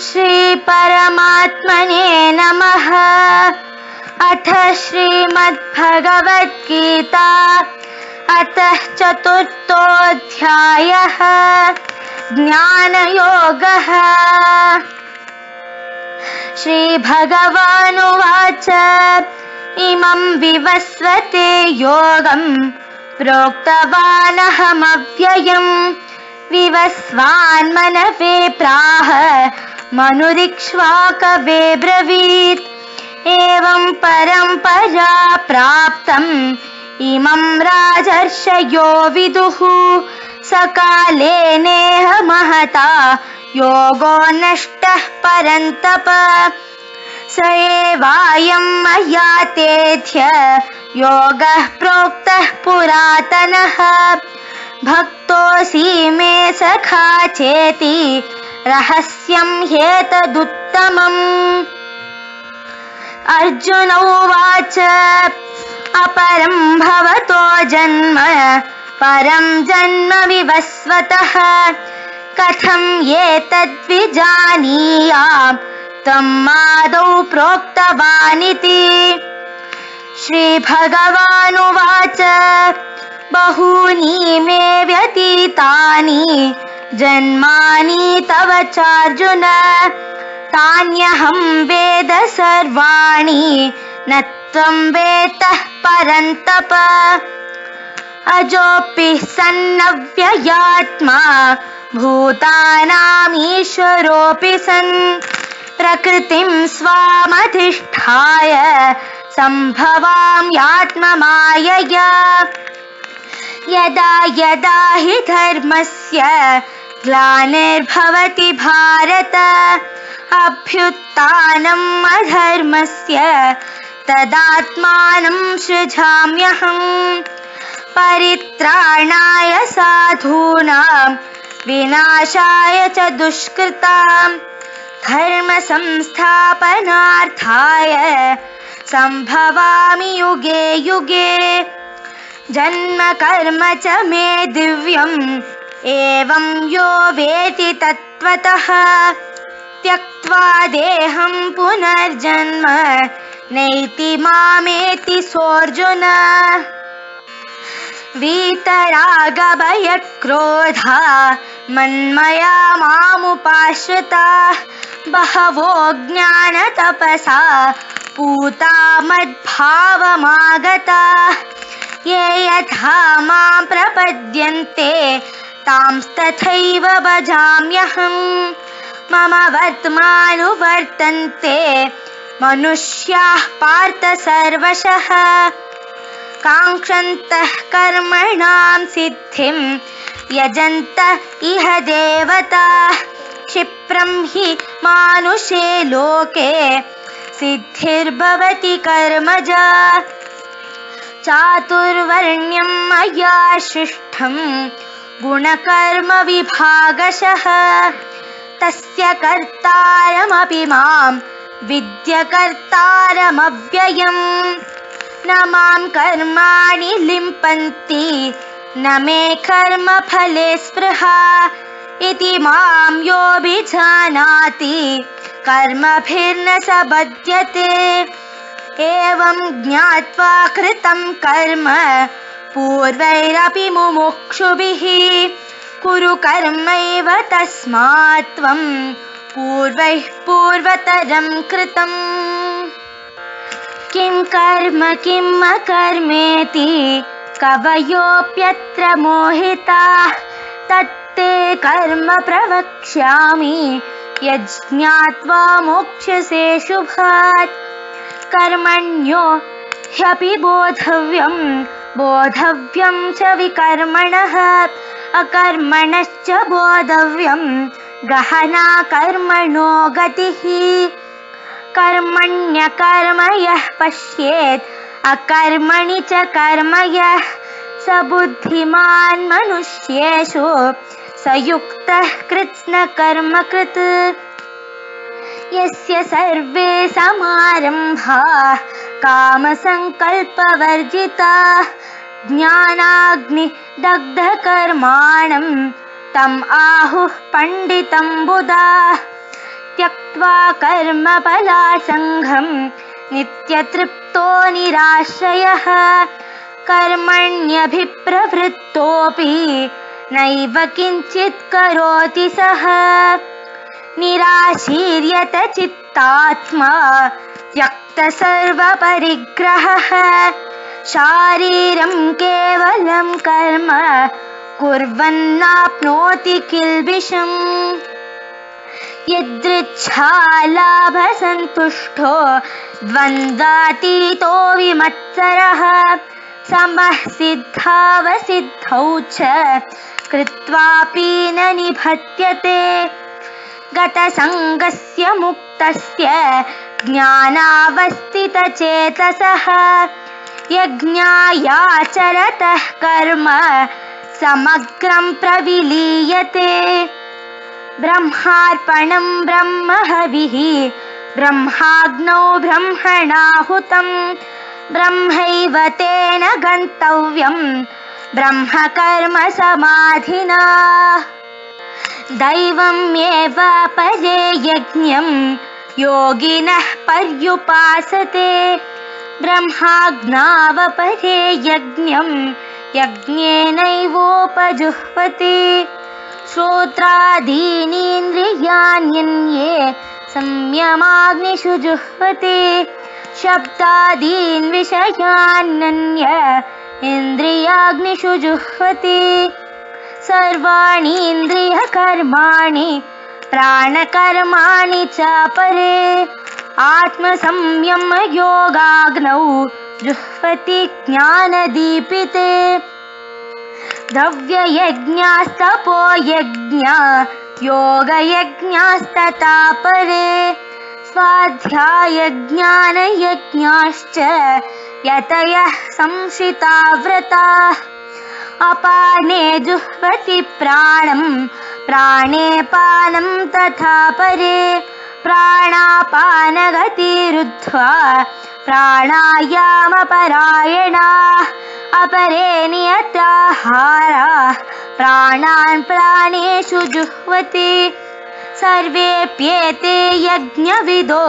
श्री परमात्मने नमः। अथ श्रीमद्भगवद्गीता अतः चतुर्थोऽध्यायः ज्ञानयोगः। श्रीभगवानुवाच इमं विवस्वते योगं प्रोक्तवानहमव्ययम् विवस्वान्मनवे प्राह मनुरिक्ष्वाकवे ब्रवीत्। एवं परम्परा प्राप्तम् इमं राजर्षयो विदुः सकाले नेह महता योगो नष्टः परन्तप। स एवायं मया तेऽद्य योगः प्रोक्तः पुरातनः। भक्तोऽसि मे सखा चेति रहस्यं ह्येतदुत्तमम्। अर्जुन उवाच अपरं भवतो जन्म परं जन्म विवस्वतः कथं एतद्विजानीयाम् त्वम् आदौ प्रोक्तवानिति। श्रीभगवानुवाच बहूनि मे व्यतीतानि जन्मानि तव चार्जुन तान्यहं वेद सर्वाणि न त्वं वेत्तः परन्तप। अजोऽपि सन्नव्ययात्मा भूतानामीश्वरोऽपि सन् प्रकृतिं स्वामधिष्ठाय सम्भवाम्यात्ममायया। यदा यदा हि धर्मस्य ग्लानिर्भवति भारत अभ्युत्थानम् अधर्मस्य तदात्मानं सृजाम्यहम्। परित्राणाय साधूनां विनाशाय च दुष्कृतां धर्म संस्थापनार्थाय सम्भवामि युगे युगे। जन्म कर्म च मे दिव्यम् एवं यो वेति तत्त्वतः त्यक्त्वा देहं पुनर्जन्म नैति मामेति सोऽर्जुन। वीतरागभयक्रोधा मन्मया मामुपाश्रिताः बहवो ज्ञानतपसा पूता मद्भावमागताः। ये यथा मां प्रपद्यन्ते तांस्तथैव भजाम्यहम्। मम वर्त्मानुवर्तन्ते मनुष्याः पार्थ सर्वशः काङ्क्षन्तः कर्मणां सिद्धिं यजन्त इह देवताः। क्षिप्रं हि मानुषे लोके सिद्धिर्भवति कर्मजा। चातुर्वर्ण्यं मया सृष्टं गुणकर्म विभागशः तस्य कर्तारमपि मां विद्य कर्तारमव्ययम्। न मां कर्माणि लिम्पन्ति न मे कर्मफले स्पृहा इति मां योऽभिजानाति कर्मभिर्न स बध्यते। एवं ज्ञात्वा कृतं कर्म पूर्वैरपि मुमुक्षुभिः कुरु कर्मैव तस्मात् त्वं पूर्वैः पूर्वतरं कृतम्। किं कर्म किम् अकर्मेति कवयोऽप्यत्र मोहिताः तत्ते कर्म प्रवक्ष्यामि यज्ञात्वा मोक्ष्यसे शुभात्। कर्मण्यो ह्यपि बोधव्यं च विकर्मणः अकर्मणश्च बोधव्यं गहना कर्मणो गतिः। कर्मण्यकर्म यः पश्येत् अकर्मणि च कर्म यः स बुद्धिमान् मनुष्येषु स युक्तः कृत्स्नकर्मकृत्। यस्य सर्वे समारम्भाः कामसङ्कल्पवर्जिताः ज्ञानाग्निदग्धकर्माणं तम् आहुः पण्डितं बुधाः। त्यक्त्वा त्यक्त्वा कर्मफलासङ्गं नित्यतृप्तो निराश्रयः कर्मण्यभिप्रवृत्तोऽपि नैव किञ्चित् करोति सः निराशीर्यत चित्तात्मा त्यक्तसर्वपरिग्रहः शारीरं केवलं कर्म कुर्वन्नाप्नोति किल्बिषम् यदृच्छालाभसन्तुष्टो द्वन्द्वातीतो विमत्सरः समः सिद्धावसिद्धौ च कृत्वापि न निबध्यते गतसङ्गस्य मुक्तस्य ज्ञानावस्थितचेतसः यज्ञायाचरतः कर्म समग्रं प्रविलीयते ब्रह्मार्पणं ब्रह्महविः ब्रह्माग्नौ ब्रह्मणाहुतं ब्रह्मैव तेन गन्तव्यं ब्रह्मकर्म समाधिना दैवमेव परे यज्ञं योगिनः पर्युपासते ब्रह्माग्नावपरे यज्ञं यज्ञेनैवोपजुह्वति श्रोत्रादीनीन्द्रियाण्यन्ये संयमाग्निषु जुह्वति शब्दादीन् विषयान्यन्य इन्द्रियाग्निषु जुह्वति सर्वाणीन्द्रियकर्माणि प्राणकर्माणि च परे आत्मसंयम योगाग्नौ जुह्वति ज्ञानदीपिते द्रव्ययज्ञास्तपोयज्ञा योगयज्ञास्तथा परे स्वाध्यायज्ञानयज्ञाश्च यतयः संशिताव्रताः अपाने जुह्वति प्राणं प्राणे पानं तथा परे प्राणापानगतिरुद्ध्वा प्राणायामपरायणाः अपरे नियताहाराः प्राणान् प्राणेषु जुह्वति सर्वेऽप्येते यज्ञविदो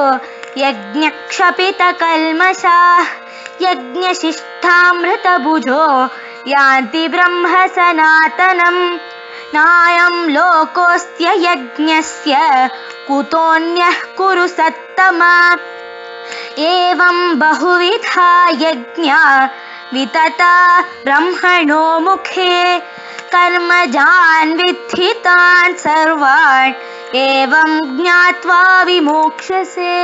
यज्ञक्षपितकल्मषाः यज्ञशिष्टामृतभुजो यान्ति ब्रह्म सनातनम् नायं लोकोऽस्त्ययज्ञस्य कुतोऽन्यः कुरु सत्तमा एवं बहुविधा यज्ञा वितता ब्रह्मणो मुखे कर्मजान् विद्धितान् सर्वान् एवं ज्ञात्वा विमोक्ष्यसे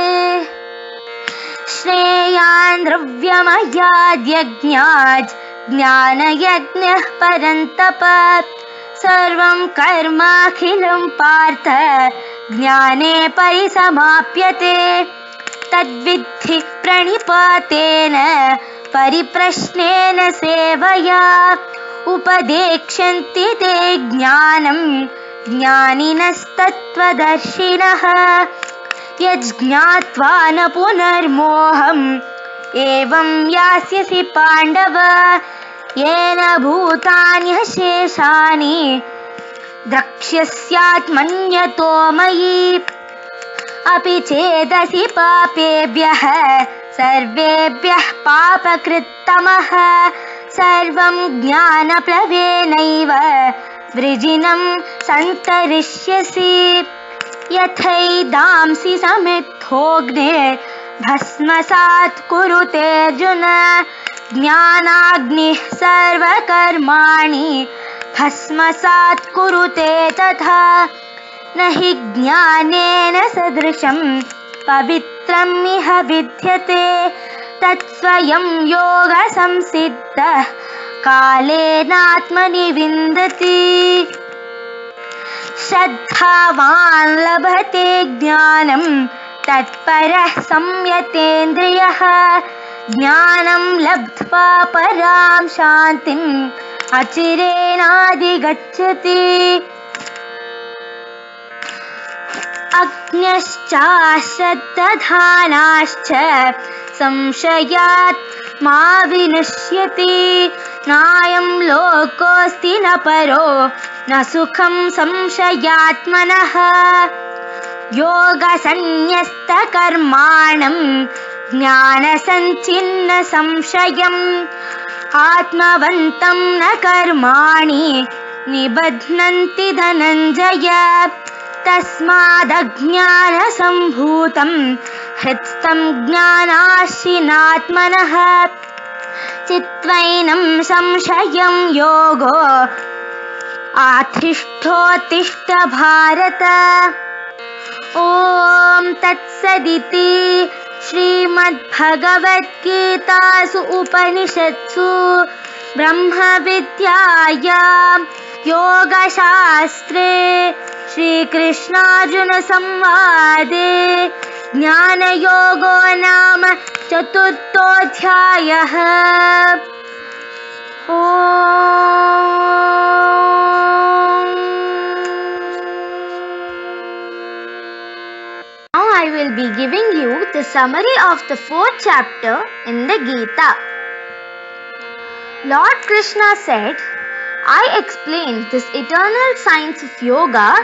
श्रेयान् द्रव्यमयाद्यज्ञात् ज्ञानयज्ञः परन्तप सर्वं कर्माखिलं पार्थ ज्ञाने परिसमाप्यते तद्विद्धि प्रणिपातेन परिप्रश्नेन सेवया उपदेक्ष्यन्ति ते ज्ञानं ज्ञानिनस्तत्त्वदर्शिनः यज्ज्ञात्वा न पुनर्मोहम् एवं यास्यसि पाण्डव येन भूतान्यशेषानि द्रक्ष्यस्यात्मन्यतो मयि अपि चेदसि पापेभ्यः सर्वेभ्यः पापकृत्तमः सर्वं ज्ञानप्लवेनैव वृजिनं सन्तरिष्यसि यथैदांसि समिद्धोऽग्निर्भस्मसात् कुरुतेऽर्जुन ज्ञानाग्निः सर्वकर्माणि भस्मसात् कुरुते तथा न हि ज्ञानेन सदृशं पवित्रमिह विद्यते तत्स्वयं योगसंसिद्धः कालेनात्मनि विन्दति श्रद्धावान् लभते ज्ञानं तत्परः संयतेन्द्रियः ज्ञानं लब्ध्वा परां शान्तिम् अचिरेणाधिगच्छति अज्ञश्चाश्रद्धधानाश्च संशयात् मा विनश्यति नायं लोकोऽस्ति न परो न सुखं संशयात्मनः योगसन्न्यस्तकर्माणं ज्ञानसञ्छिन्न संशयम् आत्मवन्तं न कर्माणि निबध्नन्ति धनञ्जय तस्मादज्ञानसम्भूतं हृत्स्थं ज्ञानाशिनात्मनः चित्वैनं संशयं योगो आतिष्ठोत्तिष्ठ भारत। ॐ तत्सदिति श्रीमद्भगवद्गीतासु उपनिषत्सु ब्रह्मविद्यायां योगशास्त्रे श्रीकृष्णार्जुनसंवादे ज्ञानयोगो नाम चतुर्थोऽध्यायः। Now I will be giving you the summary of the 4th chapter in the Gita. Lord Krishna said, I explained this eternal science of yoga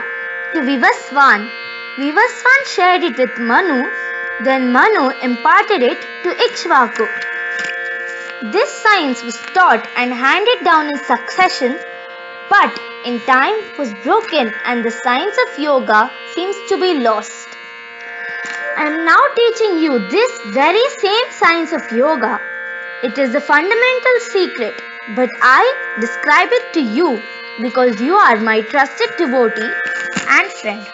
to Vivaswan. Vivaswan shared it with Manu, then Manu imparted it to Ikshvaku. This science was taught and handed down in succession, but in time was broken and the science of yoga seems to be lost. I am now teaching you this very same science of yoga. It is the fundamental secret, but I describe it to you because you are my trusted devotee and friend.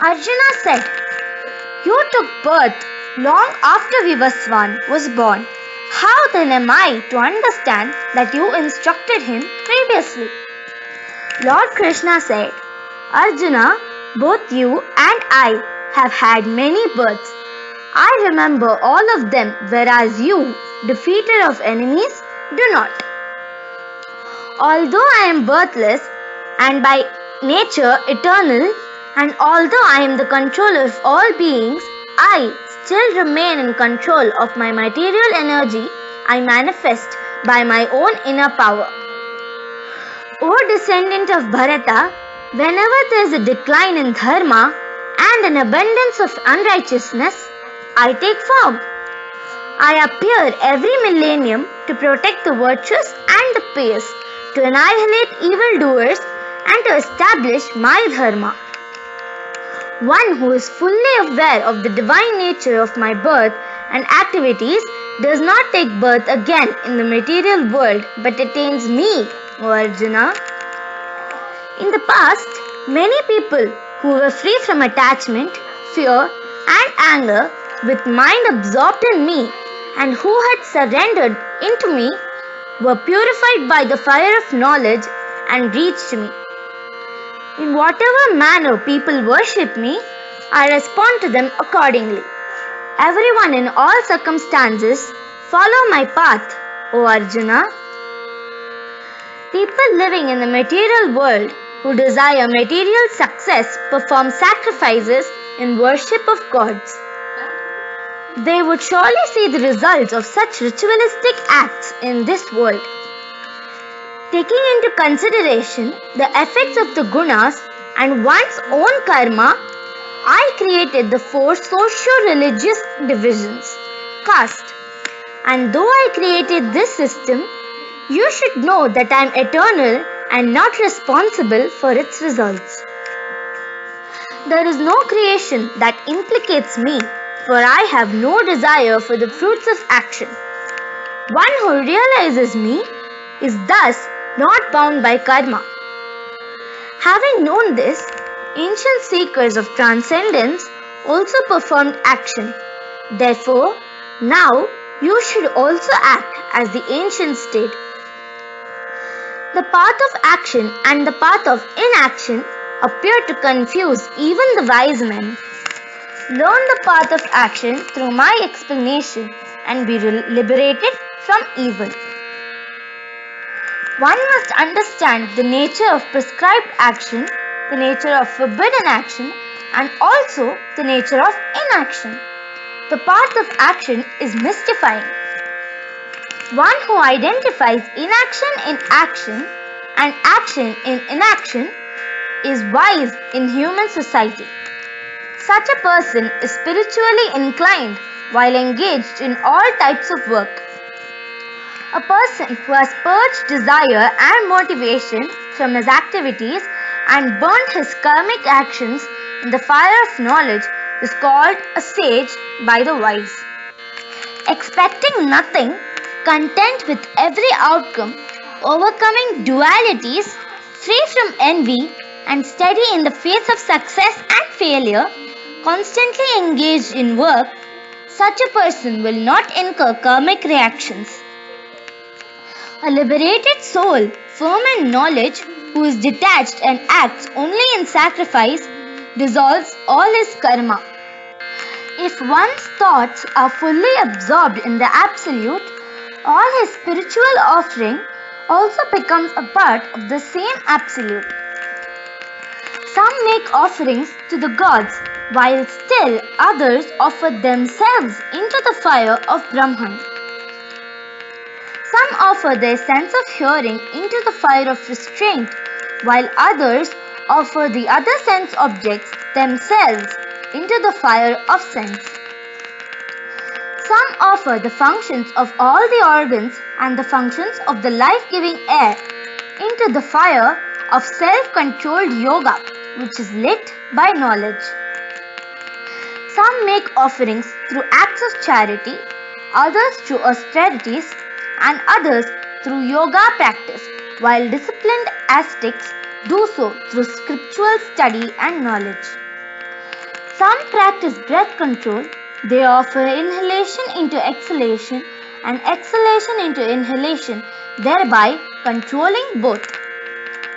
Arjuna said, you took birth long after Vivaswan was born. How then am I to understand that you instructed him previously? Lord Krishna said, Arjuna, both you and I have had many births. I remember all of them, whereas you, defeater of enemies, do not. Although I am birthless and by nature eternal, and although I am the controller of all beings, I still remain in control of my material energy I manifest by my own inner power. O descendant of Bharata, whenever there is a decline in dharma and an abundance of unrighteousness, I take form. I appear every millennium to protect the virtuous and the pious, to annihilate evildoers and to establish my dharma. One who is fully aware of the divine nature of my birth and activities does not take birth again in the material world but attains me, O Arjuna. In the past, many people who were free from attachment, fear and anger with mind absorbed in me and who had surrendered into me were purified by the fire of knowledge and reached me. In whatever manner people worship me, I respond to them accordingly. Everyone in all circumstances follow my path, O Arjuna. People living in the material world who desire material success perform sacrifices in worship of gods. They would surely see the results of such ritualistic acts in this world. Taking into consideration the effects of the gunas and one's own karma, I created the 4 socio-religious divisions, caste. And though I created this system, you should know that I am eternal and not responsible for its results. There is no creation that implicates me, for I have no desire for the fruits of action. One who realizes me is thus not bound by karma. Having known this, ancient seekers of transcendence also performed action. Therefore, now you should also act as the ancients did. The path of action and the path of inaction appear to confuse even the wise men. Learn the path of action through my explanation and be liberated from evil. One must understand the nature of prescribed action, the nature of forbidden action, and also the nature of inaction. The path of action is mystifying. One who identifies inaction in action and action in inaction is wise in human society. Such a person is spiritually inclined while engaged in all types of work. A person who has purged desire and motivation from his activities and burnt his karmic actions in the fire of knowledge is called a sage by the wise. Expecting nothing, content with every outcome, overcoming dualities, free from envy, and steady in the face of success and failure, constantly engaged in work, such a person will not incur karmic reactions. A liberated soul, firm in knowledge, who is detached and acts only in sacrifice, dissolves all his karma. If one's thoughts are fully absorbed in the Absolute, all his spiritual offering also becomes a part of the same Absolute. Some make offerings to the gods, while still others offer themselves into the fire of Brahman. Some offer their sense of hearing into the fire of restraint, while others offer the other sense objects themselves into the fire of sense. Some offer the functions of all the organs and the functions of the life-giving air into the fire of self-controlled yoga, which is lit by knowledge. Some make offerings through acts of charity, others through austerities, and others through yoga practice, while disciplined ascetics do so through scriptural study and knowledge. Some practice breath control. They offer inhalation into exhalation and exhalation into inhalation, thereby controlling both.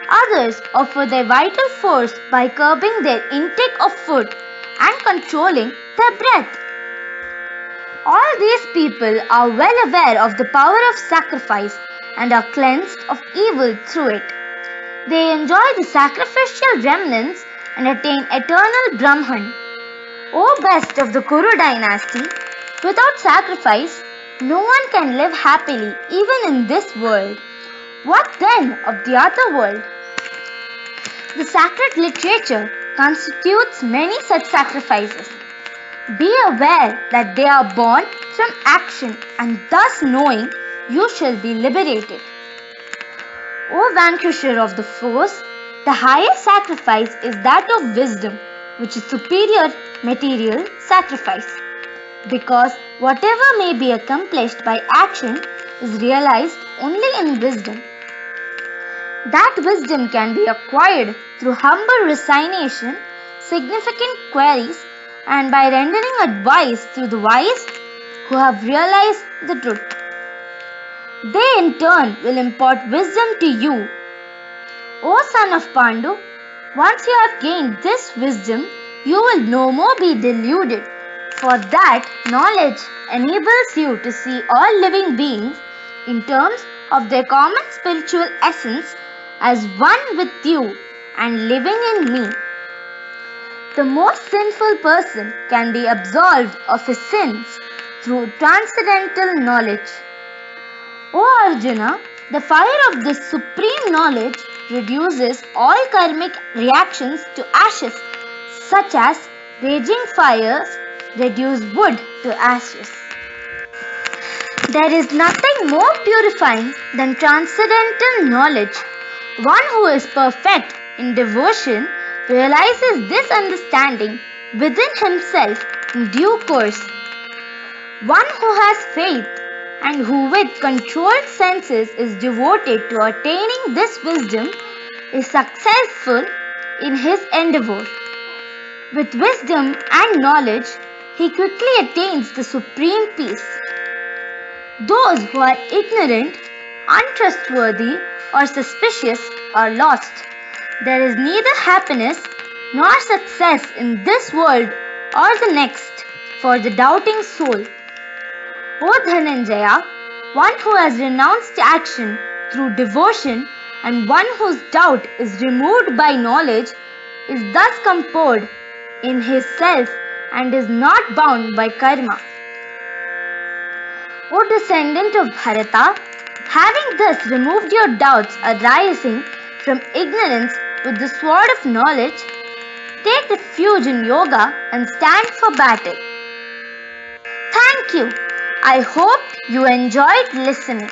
Others offer their vital force by curbing their intake of food and controlling their breath. All these people are well aware of the power of sacrifice and are cleansed of evil through it. They enjoy the sacrificial remnants and attain eternal Brahman. O best of the Kuru dynasty, without sacrifice, no one can live happily even in this world. What then of the other world? The sacred literature constitutes many such sacrifices. Be aware that they are born from action, and thus knowing, you shall be liberated. O vanquisher of the foes, the highest sacrifice is that of wisdom, which is superior material sacrifice, because whatever may be accomplished by action is realized only in wisdom. That wisdom can be acquired through humble resignation, significant queries, and by rendering advice through the wise who have realized the truth. They in turn will impart wisdom to you. O son of Pandu, once you have gained this wisdom, you will no more be deluded, for that knowledge enables you to see all living beings in terms of their common spiritual essence as one with you and living in me. The most sinful person can be absolved of his sins through transcendental knowledge. O Arjuna, the fire of this supreme knowledge reduces all karmic reactions to ashes, such as raging fires reduce wood to ashes. There is nothing more purifying than transcendental knowledge. One who is perfect in devotion realizes this understanding within himself in due course. One who has faith and who with controlled senses is devoted to attaining this wisdom is successful in his endeavor. With wisdom and knowledge, he quickly attains the supreme peace. Those who are ignorant, untrustworthy, or suspicious are lost. There is neither happiness nor success in this world or the next for the doubting soul. O Dhananjaya, one who has renounced action through devotion and one whose doubt is removed by knowledge is thus composed in his self and is not bound by karma. O descendant of Bharata, having thus removed your doubts arising from ignorance with the sword of knowledge, take refuge in yoga and stand for battle. Thank you. I hope you enjoyed listening.